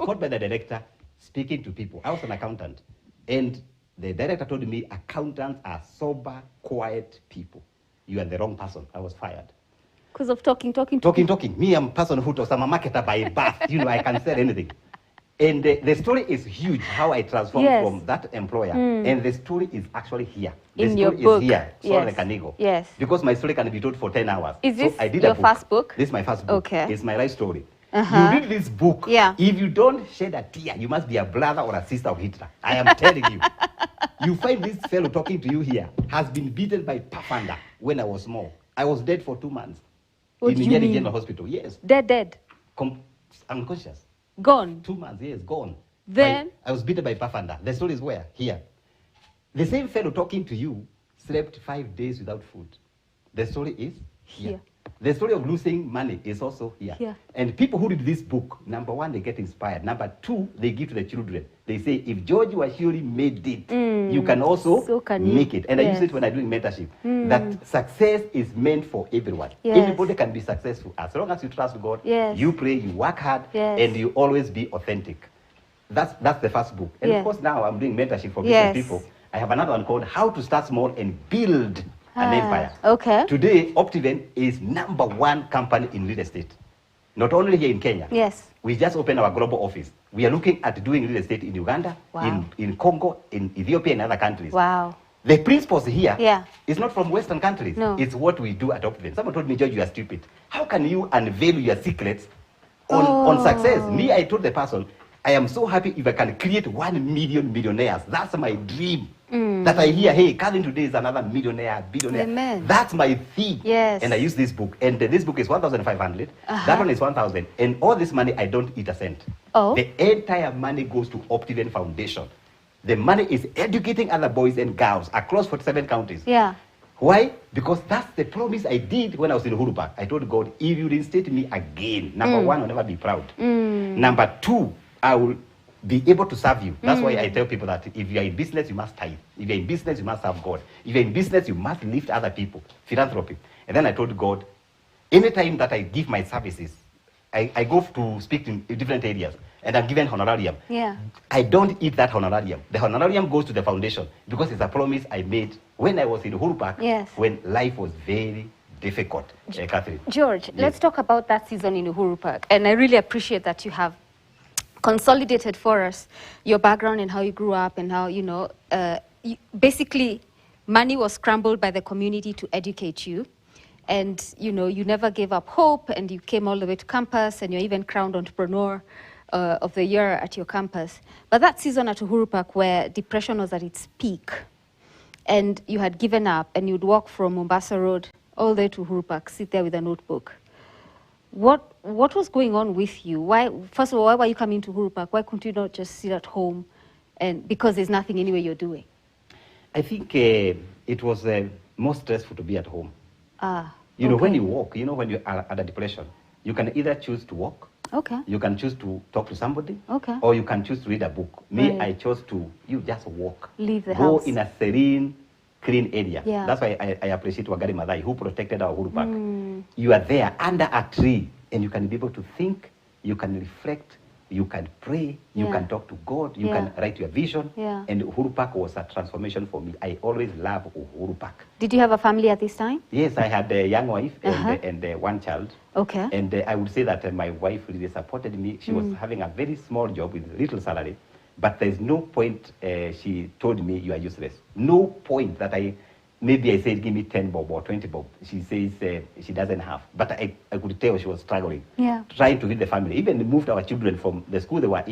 caught by the director speaking to people. I was an accountant. And the director told me, accountants are sober, quiet people. You are the wrong person. I was fired. Because of talking. Me, I'm a person who talks. I'm a marketer by birth. You know, I can sell anything. And the story is huge, how I transformed from that employer. And the story is actually here. The In story your book. is here, so Yes. I can go. Yes. Because my story can be told for 10 hours. Is this so I did your a book. first book? This is my first book. Okay. It's my life story. Uh-huh. You read this book. Yeah. If you don't shed a tear, you must be a brother or a sister of Hitler. I am telling you. You find this fellow talking to you here has been beaten by Pafanda when I was small. I was dead for 2 months. What in do you Matiang'i mean? General Hospital. Yes. Dead. Unconscious. Gone. 2 months, yes, gone. Then? I was beaten by Pafanda. The story is where? Here. The same fellow talking to you slept 5 days without food. The story is here. The story of losing money is also here. And people who read this book, number one, they get inspired. Number two, they give to the children. They say, if George Washuri made it, you can also make it. And I use it when I'm doing mentorship, that success is meant for everyone. Everybody can be successful as long as you trust God, you pray, you work hard, and you always be authentic. That's the first book. And of course, now I'm doing mentorship for business people. I have another one called How to Start Small and Build an Empire. Okay. Today, Optiven is #1 company in real estate. Not only here in Kenya. Yes. We just opened our global office. We are looking at doing real estate in Uganda, in Congo, in Ethiopia, and other countries. Wow. The principles here is not from Western countries. No. It's what we do at Optiven. Someone told me, George, you are stupid. How can you unveil your secrets on success? Me, I told the person, I am so happy if I can create 1 million millionaires. That's my dream. That I hear, hey, Calvin today is another billionaire. Amen. That's my theme. Yes. And I use this book. And this book is 1,500. That one is 1,000. And all this money, I don't eat a cent. The entire money goes to Optiven Foundation. The money is educating other boys and girls across 47 counties. Why? Because that's the promise I did when I was in Uhuru Park. I told God, if you reinstate me again, number one, I'll never be proud. Number two, I will be able to serve you. That's why I tell people that if you are in business, you must tithe. If you're in business, you must serve God. If you're in business, you must lift other people. Philanthropy. And then I told God, anytime that I give my services, I go to speak in different areas, and I'm given honorarium. I don't eat that honorarium. The honorarium goes to the foundation because it's a promise I made when I was in Uhuru Park, when life was very difficult. Catherine. George, let's talk about that season in Uhuru Park. And I really appreciate that you have consolidated for us your background and how you grew up and how, basically money was scrambled by the community to educate you. And, you never gave up hope, and you came all the way to campus, and you're even crowned Entrepreneur of the Year at your campus. But that season at Uhuru Park where depression was at its peak, and you had given up, and you'd walk from Mombasa Road all the way to Uhuru Park, sit there with a notebook. What was going on with you? Why, first of all, why were you coming to Uhuru Park? Why couldn't you not just sit at home? And because there's nothing anyway you're doing. I think it was more stressful to be at home. You know, when you walk, when you are at a depression, you can either choose to walk, you can choose to talk to somebody, or you can choose to read a book. Me, I chose to, just walk. Leave the house. Go in a serene, clean area. That's why I appreciate Wangari Maathai, who protected our Uhuru Park. You are there under a tree, and you can be able to think, you can reflect, you can pray, you can talk to God, you can write your vision. And Uhuru Park was a transformation for me. I always love Uhuru Park. Did you have a family at this time? Yes, I had a young wife and one child. And I would say that my wife really supported me. She was having a very small job with little salary. But there's no point she told me you are useless. No point that maybe I said, give me 10 bob or 20 bob. She says she doesn't have. But I could tell she was struggling, trying to feed the family. Even moved our children from the school they were in.